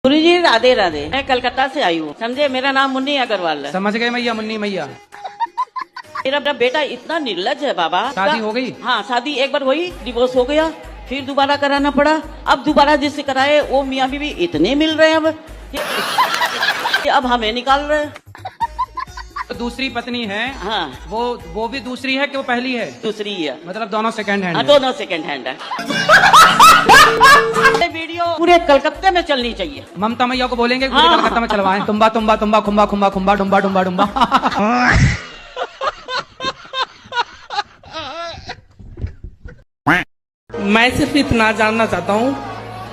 गुरु जी राधे राधे। मैं कलकत्ता से आई हूँ, समझे। मेरा नाम मुन्नी अग्रवाल है। समझ गए मैया, मुन्नी मैया। मेरा बेटा इतना निर्लज है बाबा। शादी हो गई? हाँ, शादी एक बार हुई, डिवोर्स हो गया, फिर दोबारा कराना पड़ा। अब दोबारा जिससे कराए वो मियाँ बीवी इतने मिल रहे हैं अब हमें निकाल रहे हैं। तो दूसरी पत्नी है। हाँ, वो भी दूसरी है कि वो पहली है? दूसरी है। मतलब दोनों सेकंड हैंड? हाँ, दोनों सेकंड हैंड है। वीडियो पूरे कलकत्ते में चलनी चाहिए। ममता मैया को बोलेंगे पूरे कलकत्ता में चलवाएं। तुम्बा तुम्बा तुम्बा खुम्बा खुम्बा खुम्बा डुम्बा डुम्बा डुम्बा। मैं सिर्फ इतना जानना चाहता हूँ,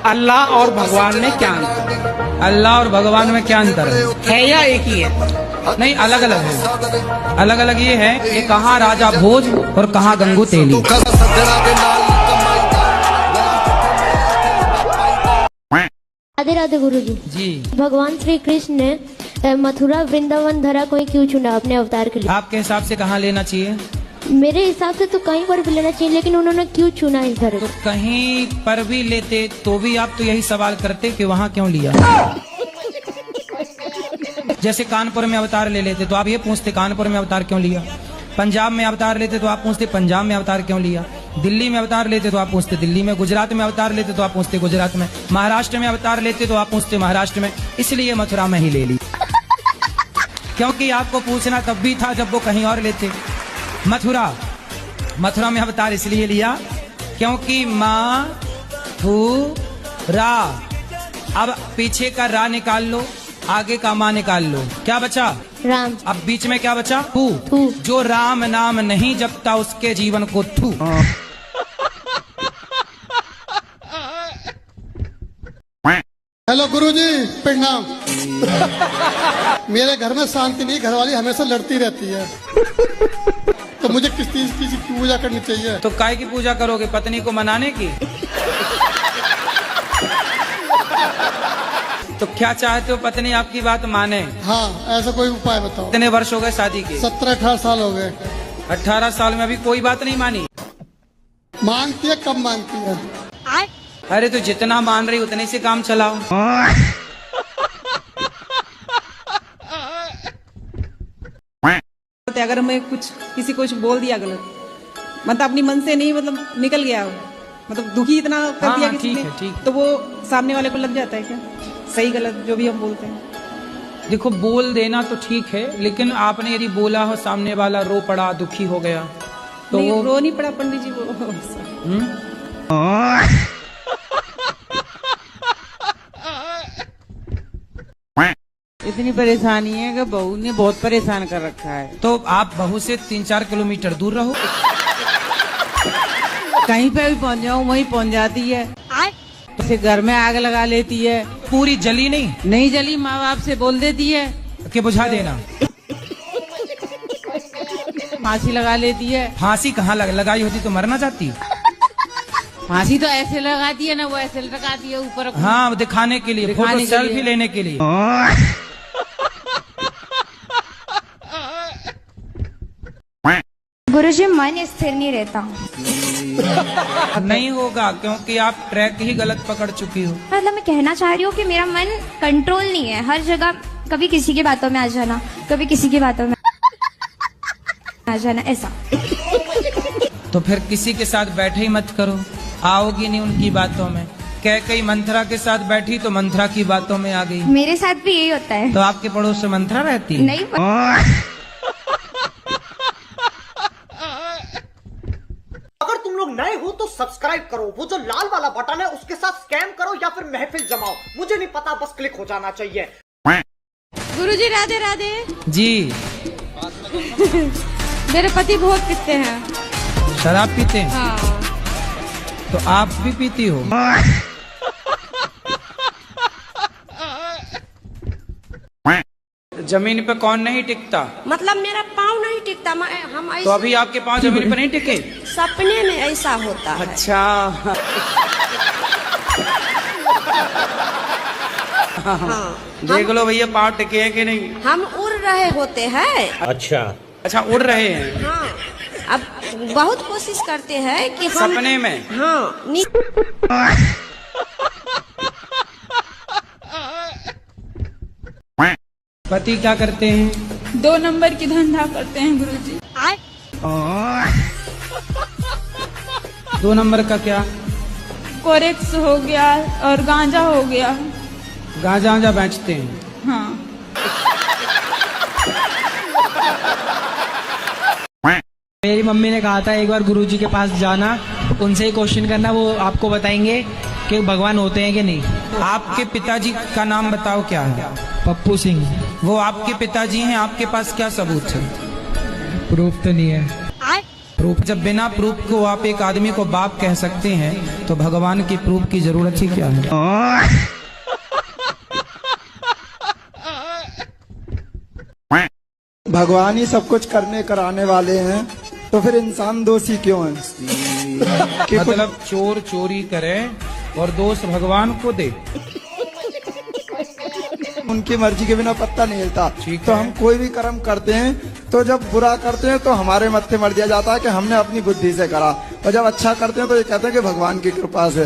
अल्लाह और भगवान में क्या अंतर है? अल्लाह और भगवान में क्या अंतर है या एक ही है? नहीं, अलग अलग है। अलग अलग ये है कि कहाँ राजा भोज और कहाँ गंगू तेली। राधे राधे गुरुजी। जी, भगवान श्री कृष्ण ने मथुरा वृंदावन धरा को क्यों चुना अपने अवतार के लिए? आपके हिसाब से कहाँ लेना चाहिए? मेरे हिसाब से तो कहीं पर भी लेना चाहिए, लेकिन उन्होंने क्यों चुना इस धरे को? कहीं पर भी लेते तो भी आप तो यही सवाल करते कि वहाँ क्यों लिया। जैसे कानपुर में अवतार ले लेते तो आप ये पूछते कानपुर में अवतार क्यों लिया। पंजाब में अवतार लेते तो आप पूछते पंजाब में अवतार क्यों लिया। दिल्ली में अवतार लेते तो आप पूछते दिल्ली में। गुजरात में अवतार लेते तो आप पूछते गुजरात में। महाराष्ट्र में अवतार लेते तो आप पूछते महाराष्ट्र में। इसलिए मथुरा में ही ले ली, क्योंकि आपको पूछना तब भी था जब वो कहीं और लेते। मथुरा में अवतार इसलिए लिया क्योंकि माँ थू रा। अब पीछे का रा निकाल लो, आगे का माँ निकाल लो, क्या बचा? राम। अब बीच में क्या बचा? थू। जो राम नाम नहीं जपता उसके जीवन को थू। हेलो गुरुजी, प्रणाम। मेरे घर में शांति नहीं, घरवाली हमेशा लड़ती रहती है, तो मुझे किस चीज की पूजा करनी चाहिए? तो काय की पूजा करोगे? पत्नी को मनाने की? तो क्या चाहते हो पत्नी आपकी बात माने? हाँ, ऐसा कोई उपाय बताओ। कितने वर्ष हो गए शादी के? 17-18 साल हो गए। 18 साल में अभी कोई बात नहीं मानी? मानती है, कब मानती है? अरे तो जितना मान रही उतने से काम चलाओ। अगर मैं किसी को कुछ बोल दिया गलत, मतलब अपनी मन से नहीं, मतलब निकल गया, मतलब दुखी इतना कर दिया किसी ने, ठीक। तो वो सामने वाले को लग जाता है क्या? सही गलत जो भी हम बोलते हैं। देखो, बोल देना तो ठीक है, लेकिन आपने यदि बोला हो सामने वाला रो पड़ा, दुखी हो गया, तो नहीं, वो रो नहीं पड़ा पंडित जी वो। इतनी परेशानी है कि बहू ने बहुत परेशान कर रखा है। तो आप बहू से 3-4 किलोमीटर दूर रहो। कहीं पे भी पहुंच जाऊँ वहीं पहुंच जाती है। उसे घर में आग लगा लेती है। पूरी जली नहीं जली, माँ बाप से बोल देती है कि बुझा देना। फांसी लगा लेती है। फांसी कहाँ लगाई होती तो मरना चाहती? फांसी तो ऐसे लगाती है ना, वो ऐसे लगाती है ऊपर। हाँ, दिखाने के लिए, फोटो सेल्फी लेने के लिए। गुरुजी, मन स्थिर नहीं रहता। नहीं होगा, क्योंकि आप ट्रैक ही गलत पकड़ चुकी हो। मतलब मैं कहना चाह रही हूँ कि मेरा मन कंट्रोल नहीं है, हर जगह कभी किसी की बातों में आ जाना, कभी किसी की बातों में आ जाना, ऐसा। तो फिर किसी के साथ बैठे ही मत करो, आओगी नहीं उनकी बातों में। कई मंथरा के साथ बैठी तो मंथरा की बातों में आ गई। मेरे साथ भी यही होता है। तो आपके पड़ोस में मंथरा रहती है? नहीं, अगर तुम लोग नए हो तो सब्सक्राइब करो, वो जो लाल वाला बटन है उसके साथ स्कैम करो या फिर महफिल जमाओ, मुझे नहीं पता, बस क्लिक हो जाना चाहिए। गुरुजी राधे राधे जी। मेरे पति बहुत पीते हैं। शराब पीते हैं? हाँ। तो आप भी पीती हो? जमीन पे कौन नहीं टिकता? मतलब मेरा पाँव नहीं टिकता, हम तो अभी आपके पाँव जमीन पे नहीं टिके? सपने में ऐसा होता है। अच्छा। हाँ, देख लो भैया, पाँव टिके हैं कि नहीं? हम उड़ रहे होते हैं। अच्छा, उड़ रहे हैं। हाँ, अब बहुत कोशिश करते हैं कि हम सपने में। हाँ पति क्या करते हैं? 2 नंबर की धंधा करते हैं गुरुजी। 2 नंबर का क्या? कोरेक्स हो गया और गांजा हो गया। गांजा बेचते हैं। हाँ। मेरी मम्मी ने कहा था एक बार गुरुजी के पास जाना, उनसे ही क्वेश्चन करना, वो आपको बताएंगे कि भगवान होते हैं कि नहीं। आपके पिताजी का नाम बताओ क्या है? पप्पू सिंह। वो आपके पिताजी हैं, आपके पास क्या सबूत है? प्रूफ तो नहीं है। प्रूफ? जब बिना प्रूफ को आप एक आदमी को बाप कह सकते हैं तो भगवान की प्रूफ की जरूरत ही क्या है? भगवान ही सब कुछ करने कराने वाले हैं, तो फिर इंसान दोषी क्यों है? मतलब चोर चोरी करे और दोष भगवान को दे। उनकी मर्जी के बिना पत्ता नहीं हिलता। तो हम कोई भी कर्म करते हैं तो जब बुरा करते हैं तो हमारे मत्थे मर दिया जाता है कि हमने अपनी बुद्धि से करा, और जब अच्छा करते हैं तो ये कहते हैं कि भगवान की कृपा से।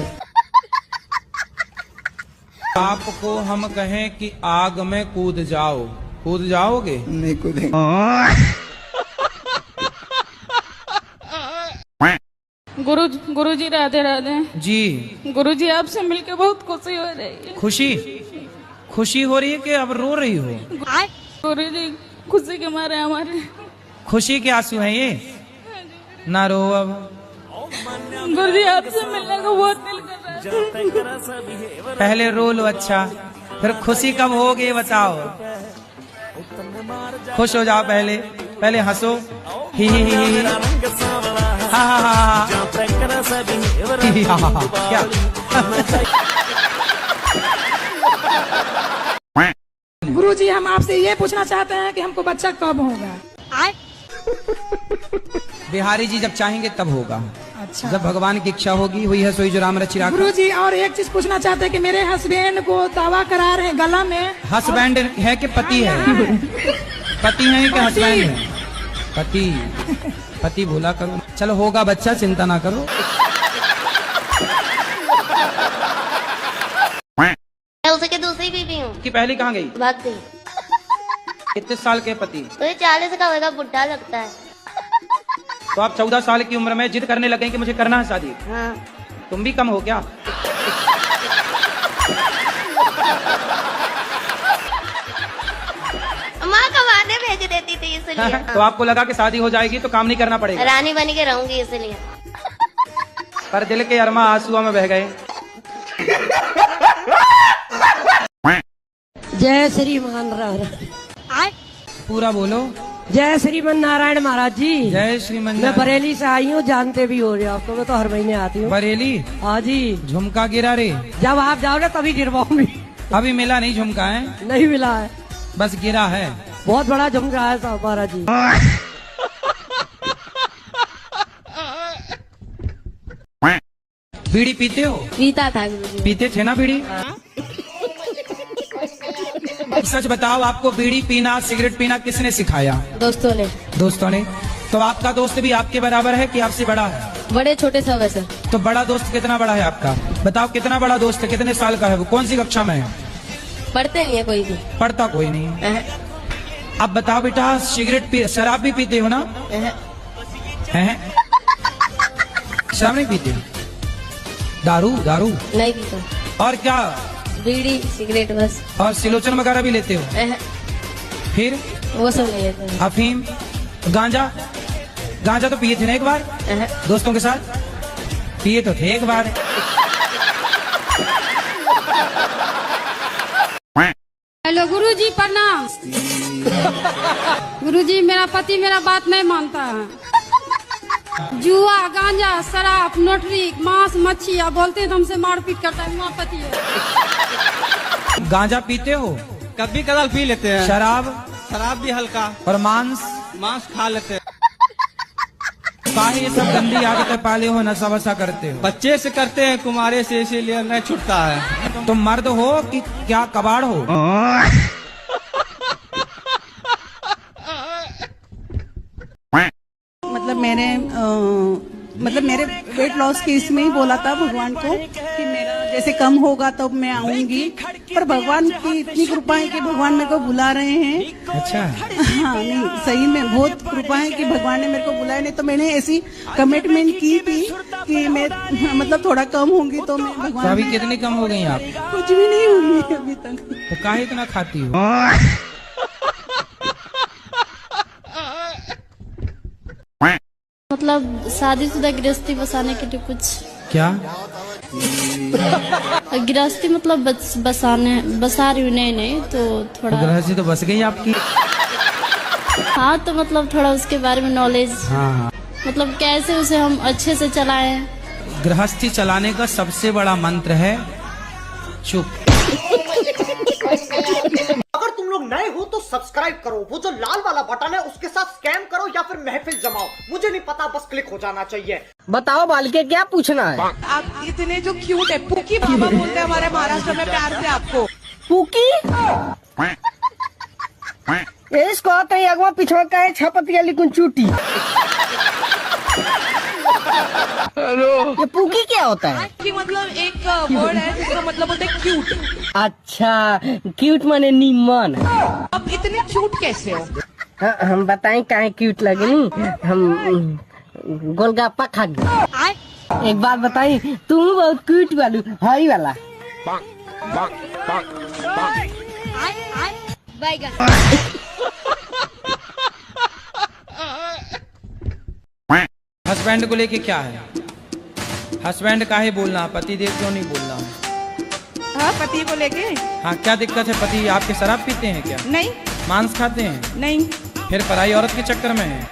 आपको हम कहें कि आग में कूद जाओ, कूद जाओगे? नहीं कूदेंगे। गुरुजी राधे राधे जी। गुरुजी आपसे मिलके बहुत खुशी हो रही है। खुशी हो रही है कि अब रो रही हो? गुरुजी खुशी के मारे हमारे खुशी के आंसू हैं ये, ना रो अब। गुरुजी आपसे मिलने को बहुत दिल कर रहा है। पहले रो लो, अच्छा फिर खुशी कब होगी बताओ। खुश हो जाओ, पहले हंसो, ही हा हा हा क्या? गुरुजी हम आपसे ये पूछना चाहते हैं कि हमको बच्चा कब होगा? बिहारी जी जब चाहेंगे तब होगा। अच्छा। जब भगवान की इच्छा होगी, हुई है सोई जो राम रचि राखा। गुरुजी और एक चीज पूछना चाहते हैं कि मेरे हस्बैंड को दावा करा रहे हैं गला में। हस्बैंड है कि पति है? पति है कि हस्बैंड है? पति भूला करो। चलो होगा बच्चा, चिंता ना करो। उसके दूसरी बीवी हूँ कि पहली कहाँ गई? भाग गई। कितने साल के पति? तो ये 40 का होगा, बुढ़ा लगता है। तो आप 14 साल की उम्र में जिद करने लगे कि मुझे करना है शादी। हाँ। तुम भी कम हो क्या? माँ कमाने भेज देती थी इसलिए। तो आपको लगा कि शादी हो जाएगी तो काम नहीं करना पड़ेगा? रानी बनी के रहूंगी इसलिए। पर दिल के अरमा आंसुओं में बह गए। जय श्रीमान पूरा बोलो। जय श्रीमन नारायण महाराज जी। जय श्रीमन। मैं बरेली से आई हूँ, जानते भी हो रहे आपको, मैं तो हर महीने आती हूँ। बरेली? हाँ जी। झुमका गिरा रे? जब आप जाओगे तभी गिरवाऊंगी। अभी मिला नहीं झुमका है? नहीं मिला है, बस गिरा है। बहुत बड़ा झुमका है साहब महाराज जी। बीड़ी पीते हो? पीता था गुरुजी। पीते थे ना बीड़ी? सच बताओ, आपको बीड़ी पीना, सिगरेट पीना किसने सिखाया? दोस्तों ने। दोस्तों ने? तो आपका दोस्त भी आपके बराबर है कि आपसे बड़ा है? बड़े छोटे सब है सर। तो बड़ा दोस्त कितना बड़ा है आपका? बताओ कितना बड़ा दोस्त है, कितने साल का है वो, कौन सी कक्षा में है? पढ़ते नहीं है कोई भी। पढ़ता कोई नहीं है। अब बताओ बेटा, सिगरेट पी, शराब भी पीते हो ना? शराब नहीं पीते? दारू? दारू नहीं पीता। और क्या? बीड़ी सिगरेट बस। और सिलोचन वगैरह भी लेते हो? फिर वो सब नहीं लेते। अफीम? गांजा? गांजा तो पिए थे ना एक बार दोस्तों के साथ? पिए तो थे एक बार। हेलो गुरुजी प्रणाम। गुरुजी मेरा पति मेरा बात नहीं मानता है। जुआ, गांजा, शराब, नोटरी, मांस, मच्छी, या बोलते हैं तो हमसे मारपीट करता है। मेरा पति है। गांजा पीते हो? कभी कदार पी लेते हैं। शराब भी हल्का। और मांस खा लेते हैं। काहे ये सब गंदी आदतें पाले हो, नशा वशा करते हो? बच्चे से करते हैं, कुमारे से, इसीलिए नहीं छूटता है। तुम मर्द हो कि क्या कबाड़ हो? मतलब मेरे वेट लॉस के इसमें ही बोला था भगवान को कि मेरा जैसे कम होगा तब मैं आऊंगी, पर भगवान की इतनी कृपा है कि भगवान मेरे को बुला रहे हैं। अच्छा। हाँ नहीं, सही में बहुत कृपा है कि भगवान ने मेरे को बुलाया, नहीं तो मैंने ऐसी कमिटमेंट की थी कि मैं मतलब थोड़ा कम होंगी तो मैं तो भगवान। अभी कितनी कम हो गई आप? कुछ भी नहीं हुई अभी तक। तो काहे इतना खाती हो? मतलब शादीशुदा गृहस्थी बसाने के लिए कुछ क्या? गृहस्थी मतलब बसा रही हूँ, नहीं तो थोड़ा। गृहस्थी तो बस गई आपकी। हाँ तो मतलब थोड़ा उसके बारे में नॉलेज। हाँ। मतलब कैसे उसे हम अच्छे से चलाएं। गृहस्थी चलाने का सबसे बड़ा मंत्र है चुप। अगर तुम लोग नए हो तो सब्सक्राइब करो, वो जो लाल वाला बटन है उसके साथ स्कैम करो या फिर महफिल जमाओ, मुझे नहीं पता, बस क्लिक हो जाना चाहिए। बताओ बालिके क्या पूछना है? आप इतने जो क्यूट है, पुकी बाबा बोलते हैं हमारे महाराष्ट्र में प्यार से आपको। पुकी इसको तो अगवा पिछवा का है छपतिया लिखुन चूटी। ये पुकी क्या होता है? कि मतलब एक वर्ड है जिसका मतलब होता है क्यूट। अच्छा, क्यूट माने नीमन। अब इतने क्यूट कैसे हो? हम बताएं काहे क्यूट लगे नी? हम गोलगप्पा खा गए। एक बात बताई, तुम बहुत क्यूट वालू हरी वाला। हस्बैंड को लेके क्या है? हस्बैंड काहे बोलना, पति देव क्यों नहीं बोलना? हाँ, पति को लेके। हाँ, क्या दिक्कत है? पति आपके शराब पीते हैं क्या? नहीं। मांस खाते हैं? नहीं। फिर पराई औरत के चक्कर में है?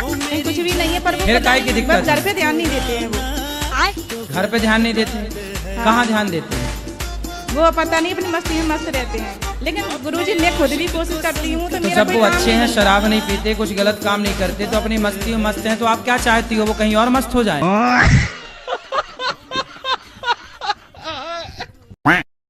नहीं, कुछ भी नहीं है, पर वो फिर काहे की दिक्कत? घर पे ध्यान नहीं देते हैं वो। घर पे ध्यान नहीं देते? कहाँ ध्यान देते हैं? वो पता नहीं, अपनी मस्ती में मस्त रहते हैं। लेकिन गुरुजी, मैं खुद भी कोशिश करती हूँ तो जब वो अच्छे हैं, शराब नहीं पीते, कुछ गलत काम नहीं करते, तो अपनी मस्ती में मस्त हैं, तो आप क्या चाहती हो वो कहीं और मस्त हो जाए?